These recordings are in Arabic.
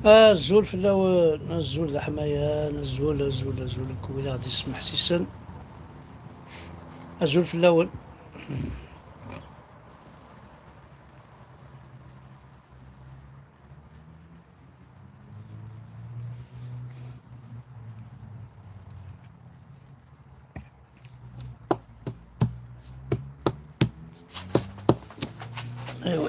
الزول في الاول، الزول ذا حماية، الزول كويلا غادي يسمح سيسن. الزول في الاول. ايوا.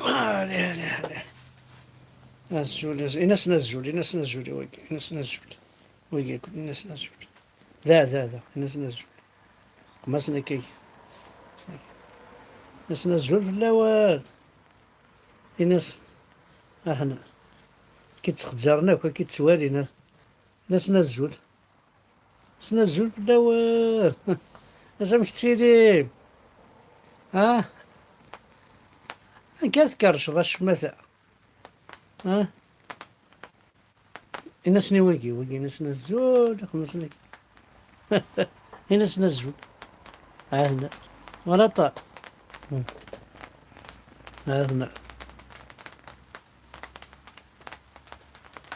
عليه. الزول إناس نزول وياك إناس نزول وياك إناس نزول. ذا إناس نزول قمصنا كي إناس نزول في الأول. إناس هنا كي تخجرنا وكي تسوالينا. ناس نزول في الأول. لازم كتيري. ها كانت كرشض الشمثة. ها إناس ويقي ناس نزول خمسني. إناس نزول هنا ولا طال هنا.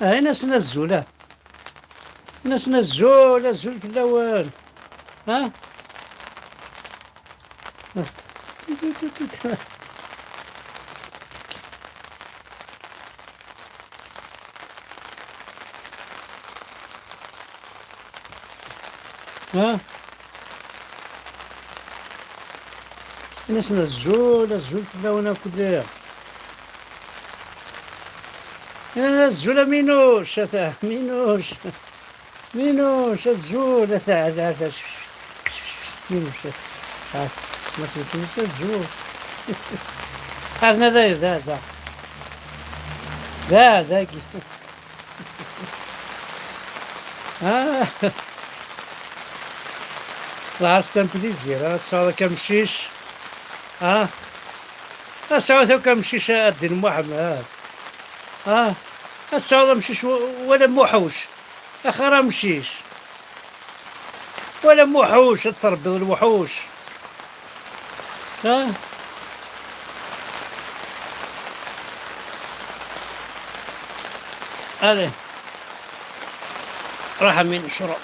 إناس نزول ناس نزول في الأول. ها ها الناس نزول في الأول كذا. الزول مينوش هذا مينوش الزول هذا مينوش هذا ما سمعتنيش الزول. هذا ذا لاست بليزير تصاور كمشيش. تصاور كمشيش الدين محمد. تصاور مشيش ولا موحوش اخر مشيش ولا موحوش تربي الوحوش. عليه راح من شرب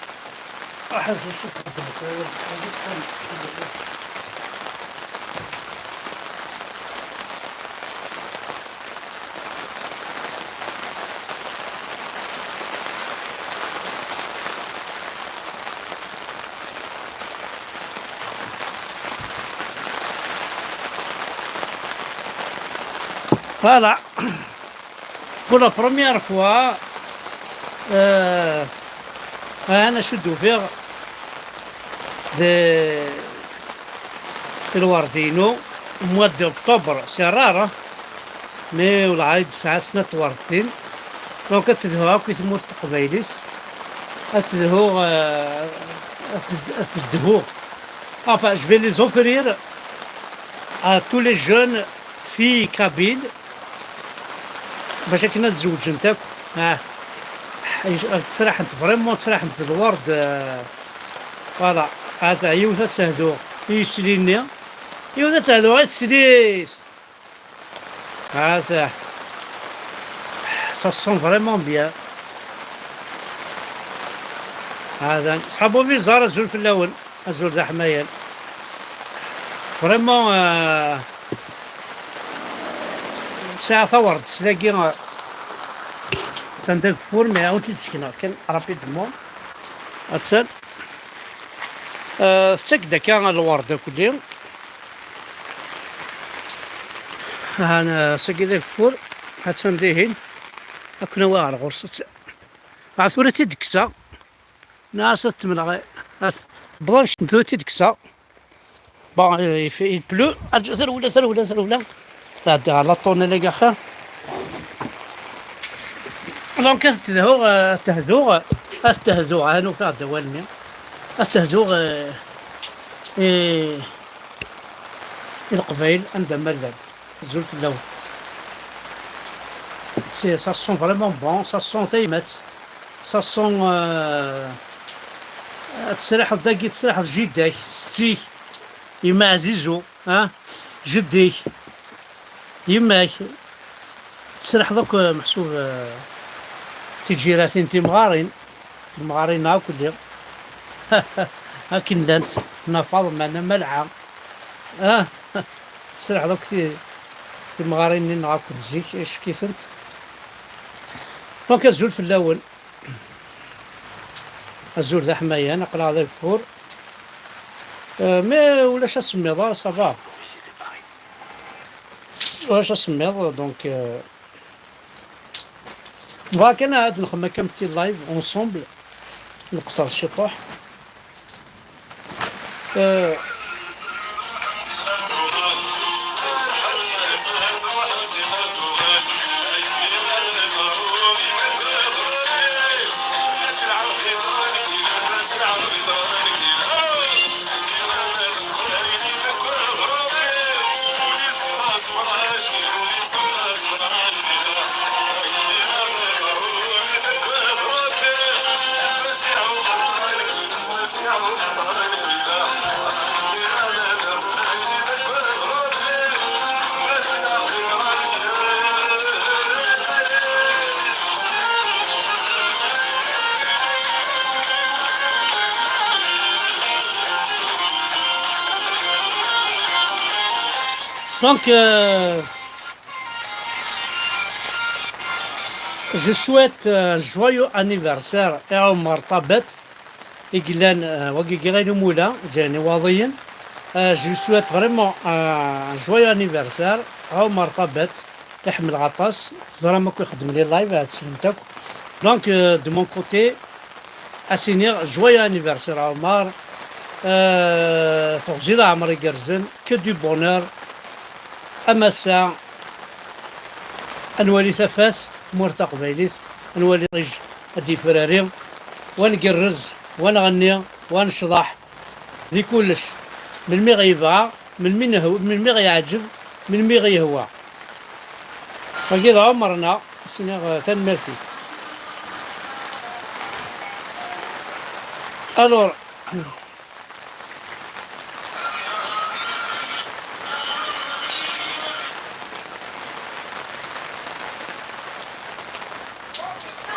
راح Voilà. Pour la première fois, أنا شو دوفيغ الوردينو mois d'octobre سي رارة مي والعايد ساعة سنة وردين دونك تدهوها كي تموت تقبايليس أتدهو enfin je vais les offrir à tous les jeunes filles kabyles باش كنا تزوج نتاك. تسرح انت فريمون تسرح انت الورد. فوالا هذا يوثا تسهدو يسليني يوثا تسهدو غير تسليس. هذا ça sent vraiment bien. هذا صحابو في زار الزول في الاول الزول ذا حمايل فريمون ساعة ثورت تلاقي تندق فور مي عاودتي تسكنها كان رابيدمون أتسال تسكدا كان الورد كلي. أنا سقي ذاك فور هاتسنديهن أكنا واعر غرصة عثورة تدكسا ناس تمنع بلانش نتو تدكسا با il pleut ثرولا هذا على طون اللي آخر دونك تهذو هانو فيها دوالني تهذو القبائل عندها ملال زول في اللون ça sent vraiment bon ça sent تايمات ça sent تسرح داكي تسرح جداك ستيك يما عزيزو جديك يماك تسرح دوك محسوب تيجيراتين تيمغارين المغارين هاك اليوم هاكين لانت نفاض معنا ملعة تسرح دوك تيمغارين نغاك زيك ايش كيف انت دونك الزول في الاول الزول ذا حماية انا قلع هذا الكفور مي ولاش اسميض صافا واش اسميض دونك فواك انا هاد نخمم كم تي لايف اونصومبل نقصر الشطوح Donc, je souhaite un joyeux anniversaire à Omar Tabet. Je souhaite vraiment un joyeux anniversaire à Omar Tabet. Donc, de mon côté, à signer joyeux anniversaire à Omar. Que du bonheur. أمسا أنوالي ثفاس مرتا قبايليس أنوالي رج أدي فراري ونقرز ونغني ونشضح ذي كلش من مي غيبغى من مي غيعجب من مي غيهوى فكذا عمرنا سنة تنمرتي ألور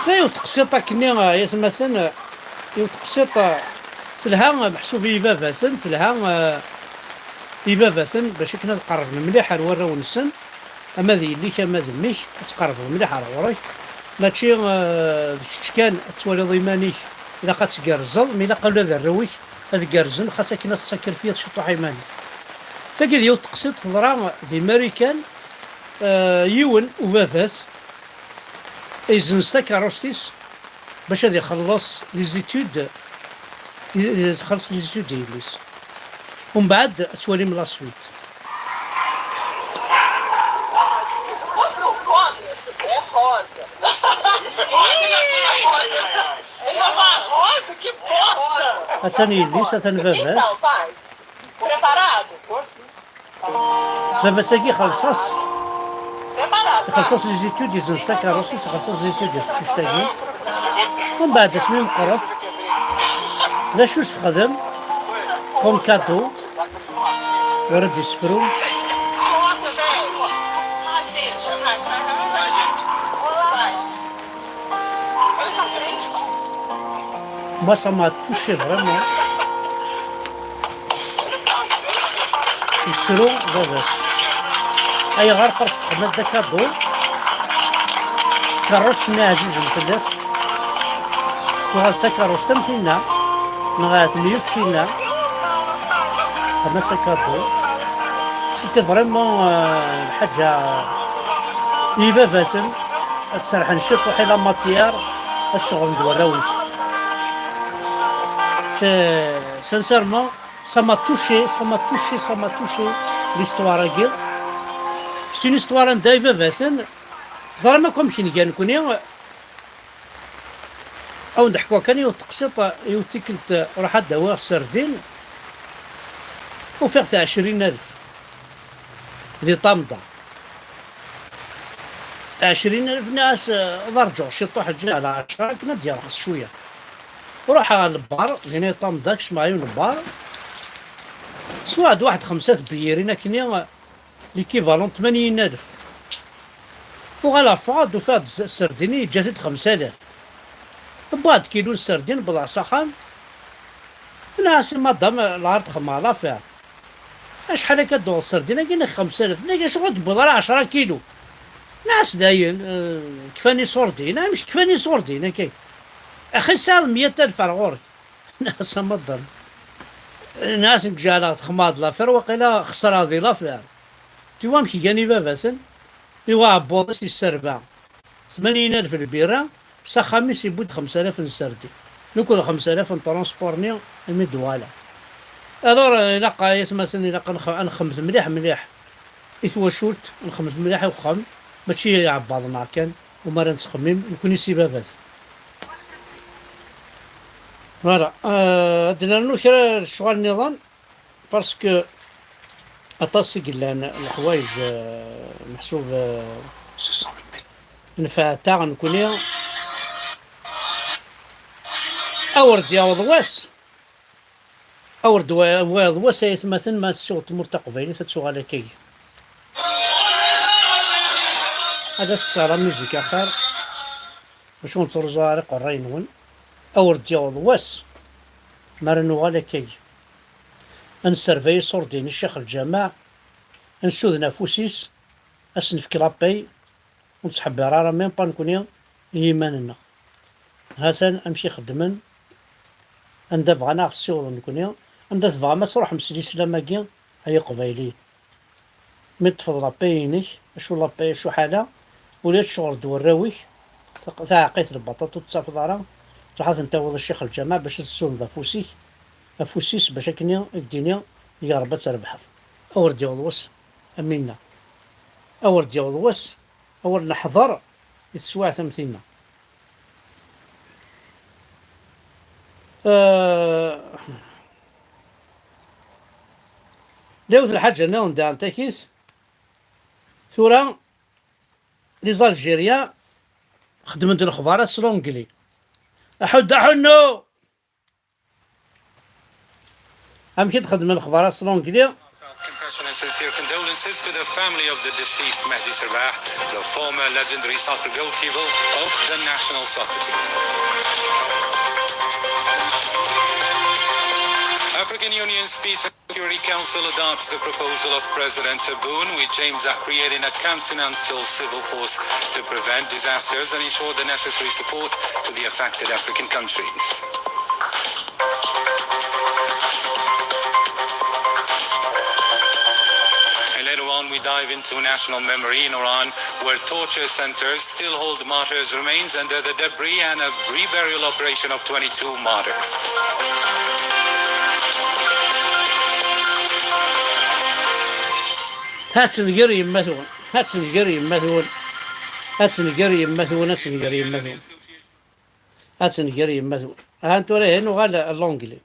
لا يتقسيط كني مثلا يتقسيط تلها محسوب يفافاسن تلها يفافاسن باش كنا نقرب مليح على ورا ونسن اما ذي اللي كما ذميك تقرب مليح على وراك ماشي كان توالي ضيمانيك الا قاتقرزل مي الا قالوا ذا الرويك هذا كرزن خاصك كنا تسكر فيها تشطو حيماني فكذا يتقسيط ضرا ذي ماريكان يون وفافاس يزنس كاروستيس باش هذا يخلص لي زيتود يخلص لي زيتود دياليس ومن بعد توالي من لاسويت اتاني يليس اتاني فافاس فافاس كي خلصاص خصص لي زيتود يزنس كاروسيس خصص لي زيتود تشتاقي ومن بعد اسمي مقرف لا شو استخدم كوم كادو ورد يسفرو ما سما توشي فريمون يسفرو باباس اي غير قرص خمس دا كادو كاروس مي عزيز الفلاس وغاز دا كاروس تمثيلنا نغات ميوت فينا خمس كادو سيتي فريمون الحاجة إيفا فاتن السرح نشوف وحي لا ماتيار الشغل ندور راويس سانسيرمون ça m'a touché l'histoire هاكي C'est une histoire d'Iva Vassen. زرا ما كومش كان كوني او نضحكوا كان يو تقسيط يوتي كنت راح دواء السردين وفيغ 20,000 دي طامضة. 20,000 ناس ضرجوا شي طوح الجاي على 10 كنا ديال رخص شويه وراح على البار هنا طامضاكش معايا البار سواد واحد 5 بييرين كنيا ليكيفالون 80,000 وغالا فاد وفاد السرديني جاتت 5,000 بعد كيلو السردين بضع صخان ناس مادام العرض خمالة فيها شحال كدور السردينه قلنا 5,000 نلقى شغل تبضع 10 كيلو ناس داين كفاني صوردين مش كفاني صوردين كي اخي سال 100,000 على غوري ناس مضر ناس جالات خماض لافير وقيلا خسر هذه لافير تيوا مشي كاني باباسن تيوا عبوض السربع 80,000 البيرة سا خميس يبود 5,000 نسردي نكون 5,000 نترونسبورني مدوالة الور الا قايس مثلا الا نخمس مليح يتوشوت نخمس مليح وخم ماشي يعبضنا كان ومرة نتخمم نكون يسي باباس فوالا درنا له كرا الشغل النظام باسكو اطاسي قلان الحوايج محسوب نفع تاع نكوني اورد يا وضواس اورد وضواس يتمثل ما الصوت مرتقبه تتسوغ كي هذا سكسارة ميوزيك اخر باش نترزو على قرينون اورد ديال وضواس مرنو غالا كي انسرفي صوردين الشيخ الجماع نسوذ نافوسيس اسنف كلابي ونسحب راه ميم با نكوني يماننا هاتان امشي خدمن اندافع انا خصيو نكوني اندافع ما تروح مسليس لماكي هي قبايلي متفضل لابينيش شو لابي شو حاله ولات شغل دوراوي تاع عقيت البطاط وتصافض راه تحط انت وضع الشيخ الجماع باش تسول افوسيك افوسيس باش كنيا الدنيا يا رب تربحث اور ديال الوس امينا اور ديال الوس اور نحضر السواع ثمثينا داوت الحاجة ناون دان تاكيس ثورا لي زالجيريا خدمت الخبارة السلونجلي أحد أحنو أم كي تخدم الخبارة السلونجلي. Compassion and sincere condolences to the family of the deceased Mehdi Sabah, the former legendary soccer goalkeeper of the national soccer team. African Union's Peace and Security Council adopts the proposal of President Tebboune, which aims at creating a continental civil force to prevent disasters and ensure the necessary support to the affected African countries. And later on, we dive into national memory in Iran, where torture centers still hold martyrs' remains under the debris, and a reburial operation of 22 martyrs. هاتنقري مثون هاتنقري مثون هاتنقري مثون هاتنقري مثون هاتنقري مثون هانتو راه هنو غالا اللونجلي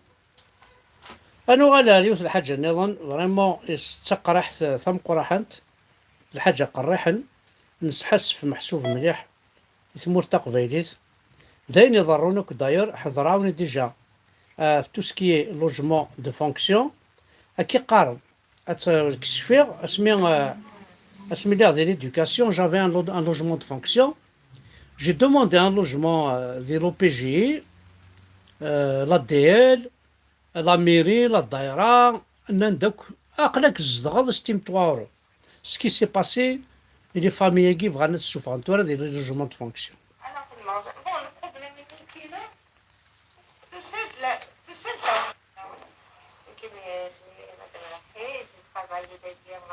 انو غالا ليوث الحاجة نظن فريمون تقرحت ثم قرحنت الحاجة قرحن نسحس في محسوب مليح يثمور تقبيليت داين يضرونك داير حضراوني ديجا في توسكي لوجمون دو فونكسيون اكي قارن كشفير اسمي لي دي l'éducation, j'avais un logement de fonction. J'ai demandé un logement de l'OPJ, l'ADL, la mairie, la daïra, n'indek أقلك الزدغض 63 €. Ce qui s'est passé, les familles qui vont être souffrantes, voilà des logements de fonction. Alors, bon, le problème est qu'il a, c'est ça. Ok, mais j'ai travaillé d'ailleurs,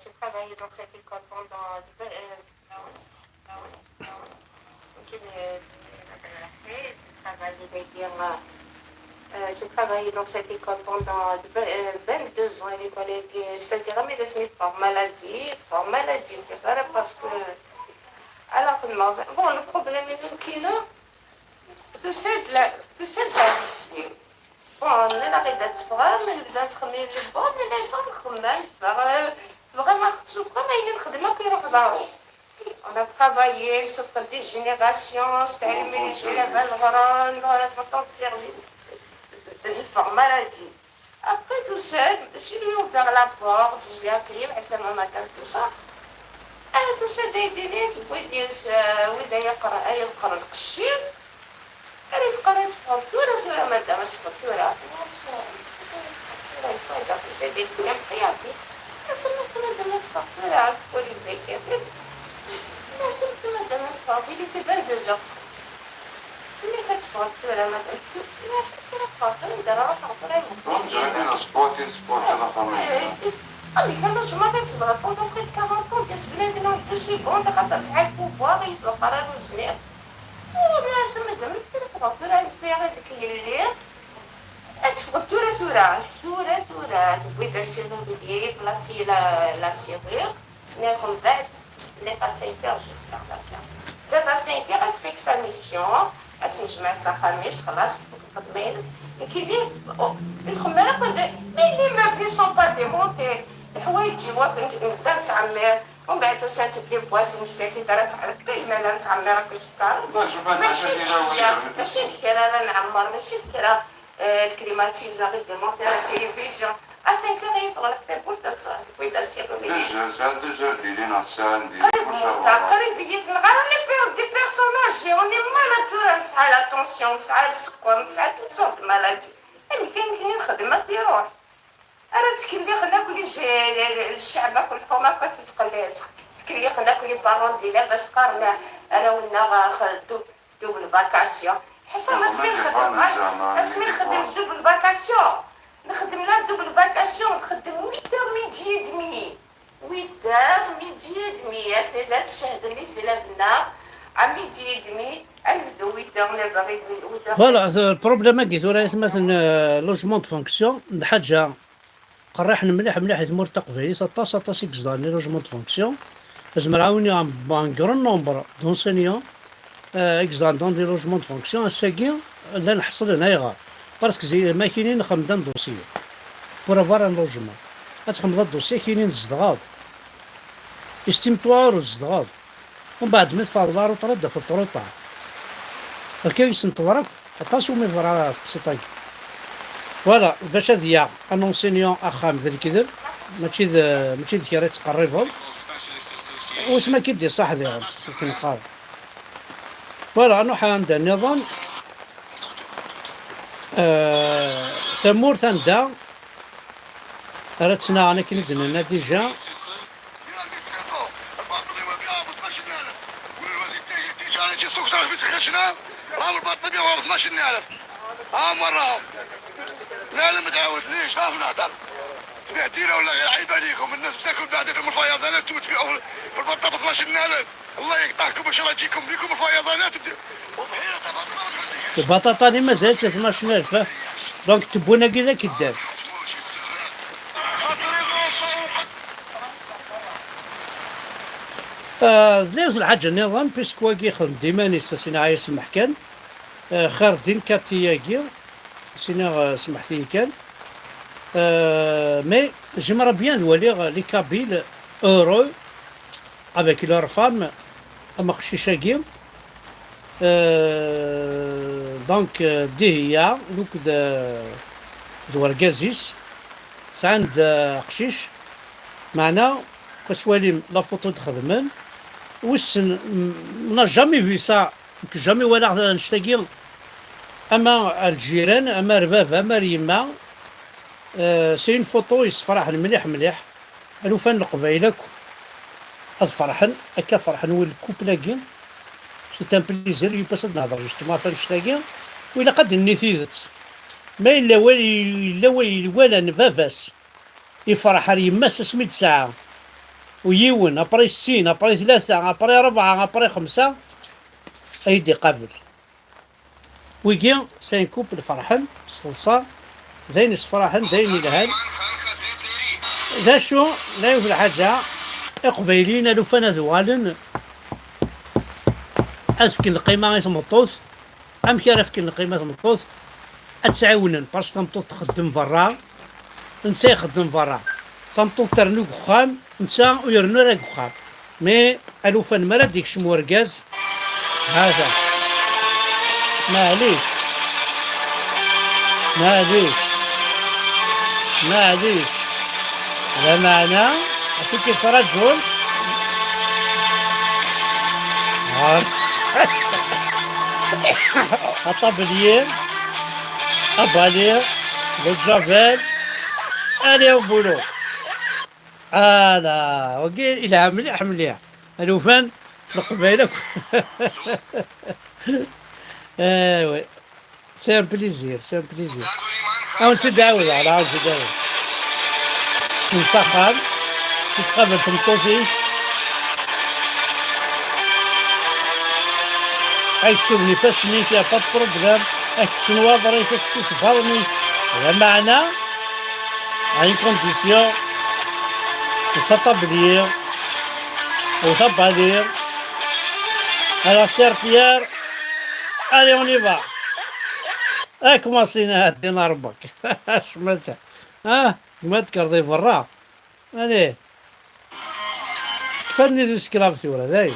j'ai travaillé dans cette école pendant. Ok, mais j'ai travaillé d'ailleurs. J'ai travaillé dans cette école pendant 22 ans, c'est-à-dire, mais laisse-moi par maladie, parce que, alors, خدمة. بون البروبليم اللي كاينة تسد lycée. بون انا غير تفهم من بدات خمي لي بون لي صار نخمم فريمون خصو فريمون نخدمها كيروح دارو. On a travaillé sur des générations, c'était les élèves à l'oran, dans le service de maladie. Après tout ça, je lui ai ouvert la porte, je l'ai accueilli, je l'ai matin, tout ça. Et tout ça, des délais, وإذا يقرأ القشير، قريت فاتورة مادام فاتورة، tout ça, des كلام حياتي. نسمع مادام فاتورة، كولي بلاكات. نسمع مادام فاتورة، il était 22h. اللي كتفاتورة مادام نسمع فاتورة، نديرها فاتورة اللي كانوا جماعة تضربوا دونك 40 ديال بلادنا 2 سيكوند خاطر ساعة البوفوار يطلق قرار وزنير وناس مادام الفاتورة نفيها ديك الليل الفاتورة ثورة تبغي السيرور ديالي بلاصي لا سيرور ناكل بعد ني با 5 heures جو بارطاجا زاد 5 heures اسبيك سا ميسيون اسنجمع سا خميس خلاص تخدمين كاينين الخمالة كنت ملي مبني سون با ديمونتي الحوايج جيبوها كنت نبدا نتعمر ومن بعد وسانت بلي بواسي مساكي دارت بالمال نتعمر كشكار ماشي ديك انا نعمر ماشي ديك الكليماتيزا غير ديمونتي التلفزيون à 5 heures يطلق البورتات بيدا سيرو قريب بيت نغار لي دي بيرسوناج اوني ما نتورا نسعى لاتونسيون نسعى السكر نسعى توت سورت مالادي اللي كاين الخدمه تيروح انا تكلي خنا كل الشعب كل الحكومه تكلي خنا كل بارون ديالها باش قارنا انا ونا دوبل فاكاسيون حسن اسمي نخدم دوبل فاكاسيون نخدم لا دوبل فاكاسيون نخدم 8 ميدي دمي اسني لا تشهد لي سلامنا ع ميدي دمي نبدو 8 فوالا البروبليم كي راه مثلا لوجمون دو فونكسيون حاجه قراح مليح مرتق فيه سطا سيكزدار لي لوجمون دو فونكسيون لازم نعاوني ان كرون نومبر دونسينيون اكزان دون دي لوجمون دو فونكسيون ساكي لا نحصل هنايا باسكو زي ما كاينين خمدان دوسيي بور افوار ان لوجمون غتخمض الدوسي كاينين الزدغاض استيمتوار والزدغاض ومن بعد ما تفاضلار وترد في الطروطه الكايس نتضرب عطاسو مي ضرا قصيطاكي فوالا باش هذيا ان اونسينيون اخام ذا الكذب ماشي ذيك راه تقربهم واسمها كيدير صح ذي غلط يمكن قال فوالا نوح عندها النظام تمور تندا راتنا انا كي ندنا ديجا راهم الباطن بيهم 12000 وراهم لا ما تعاودنيش راهم نهضر فيه ديره ولا غير عيب عليكم الناس بتاكل بعدا في الفيضانات وتبيعوا في البطه ب 12000 الله يقطعكم باش راجيكم بكم الفيضانات وبحيره البطاطا البطاطا اللي ما زالتش 12000 دونك تبونا كذا كداب زليوز الحاجة النظام بيسكوا كيخدم ديما نيسا سينا عايز سمح كان خير دين كاتياكي سينا سمحتي كان مي جيمرا بيان نولي لي كابيل اورو افيك لور فام اما قشيشاكي دونك دي هي دوك دواركازيس سعند قشيش معنا كسوالي لا فوتو تخدمن واش نا جامي في سا جامي ولا نشتاقي اما الجيران اما رباب اما ريما سي اون فوتو يصفرح مليح الوفان القبايلك هاد فرحن هكا فرحن والكوبلاكين سي ان بليزير يباس نهضر جوستومون فنشتاقي وإلا قد نيثيذت ما إلا ولا نفافاس يفرح يماس سميت ساعة ويون أبري 60 أبري 3 أبري 4 أبري 5 أيدي قابل ويجي سين كوبل فرحن صلصة داين فرحن داين يلهان ذا شو لا يوجد حاجة قبيلين لو فانا ذوالن أسكن القيمة تمطوط أم كان فكن القيمة تمطوط أتسعاونن باش تمطوط تخدم برا نسا يخدم برا تمطوط ترنوك خام نسا ويرنو راك خام مي ألوفان مرة ديك شمو ركاز هذا معليش معليش معليش لا معنى أشي كيف رجل الطبلية أبالير والجافيل أنا وبولو هذا وقيل إلى مليح مليح الوفان القبيلة ايوا سي ان بليزير سي ان بليزير أو نسيت داول على عاود داول نسخن تتقابل في الكوفي هاي تشوفني فاسني فيها با بروبلام اكس نواظري اكس صبرني هذا معنى هاي كونديسيون وسطبلير وطبالير على سيرتيير الي اون يفا كوماسينا هادينا ربك شملتها ما تكرضي برا الي فني الاسكلاف ثورة ذاي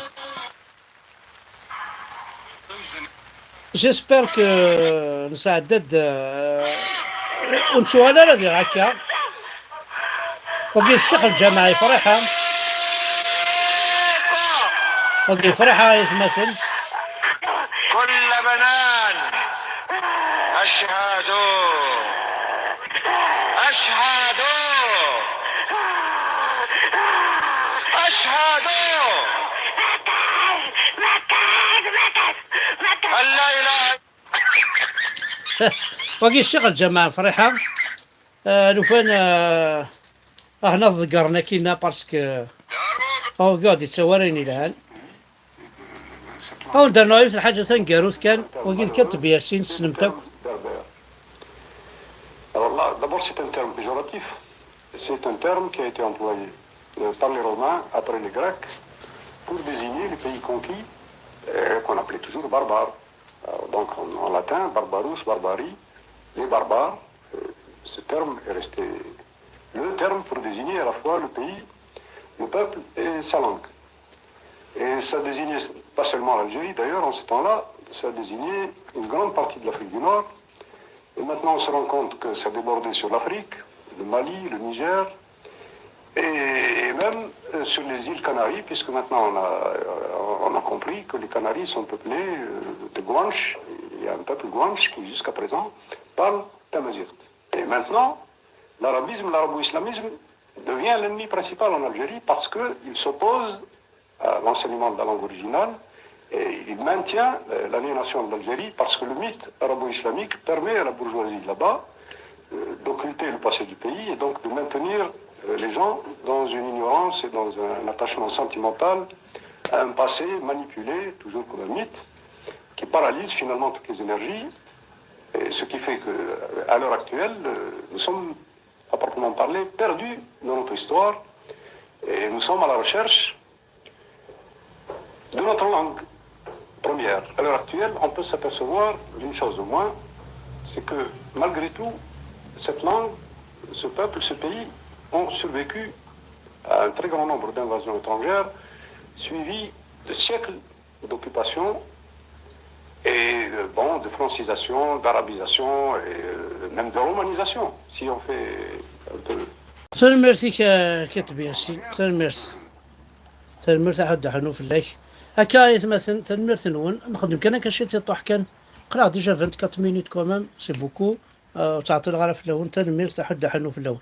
جيسبر كو نساعدد ونشوف انا راضي هكا وقي الشغل الجماعي فرحة وقي فرحة يتمثل كل بنان أشهد أشهد أشهد أن لا إله وقي الشغل الجماعي فرحة لو فان هنا ذكرنا كينا باسكو او قاعد يتصوريني الان او درنا في الحاجة تنقاروت كان وقيل كتب ياسين سلمتك. Alors là, d'abord c'est un terme péjoratif. C'est un terme qui a été employé par les Romains après les Grecs pour désigner les pays conquis qu'on appelait toujours barbares. Donc en latin, barbarus, barbarie, les barbares. Ce terme est resté le terme pour désigner à la fois le pays, le peuple et sa langue. Et ça désignait pas seulement l'Algérie, d'ailleurs en ce temps-là, ça désignait une grande partie de l'Afrique du Nord. Et maintenant on se rend compte que ça débordait sur l'Afrique, le Mali, le Niger, et même sur les îles Canaries, puisque maintenant on a compris que les Canaries sont peuplées de Guanches. Il y a un peuple Guanche qui jusqu'à présent parle tamazight. Et maintenant, l'arabisme, l'arabo-islamisme devient l'ennemi principal en Algérie parce qu'il s'oppose à l'enseignement de la langue originale et il maintient l'aliénation de l'Algérie parce que le mythe arabo-islamique permet à la bourgeoisie de là-bas d'occulter le passé du pays et donc de maintenir les gens dans une ignorance et dans un attachement sentimental à un passé manipulé, toujours comme un mythe, qui paralyse finalement toutes les énergies. Et ce qui fait qu'à l'heure actuelle, nous sommes, à proprement parler, perdus dans notre histoire et nous sommes à la recherche de notre langue première. À l'heure actuelle, on peut s'apercevoir d'une chose au moins, c'est que malgré tout, cette langue, ce peuple, ce pays ont survécu à un très grand nombre d'invasions étrangères, suivies de siècles d'occupation et de francisation, d'arabisation et même de romanisation, si on fait un peu. سلام ميرسي كاتب ياسين سلام ميرسي سلام ميرسي حد حنو في الليل هكا يتمثل تنميرسي نون نخدم كان كشيت يطوح كان قرا ديجا 24 مينوت كومام سي بوكو تعطي الغرف في اللون تنميرسي حد حنو في اللون.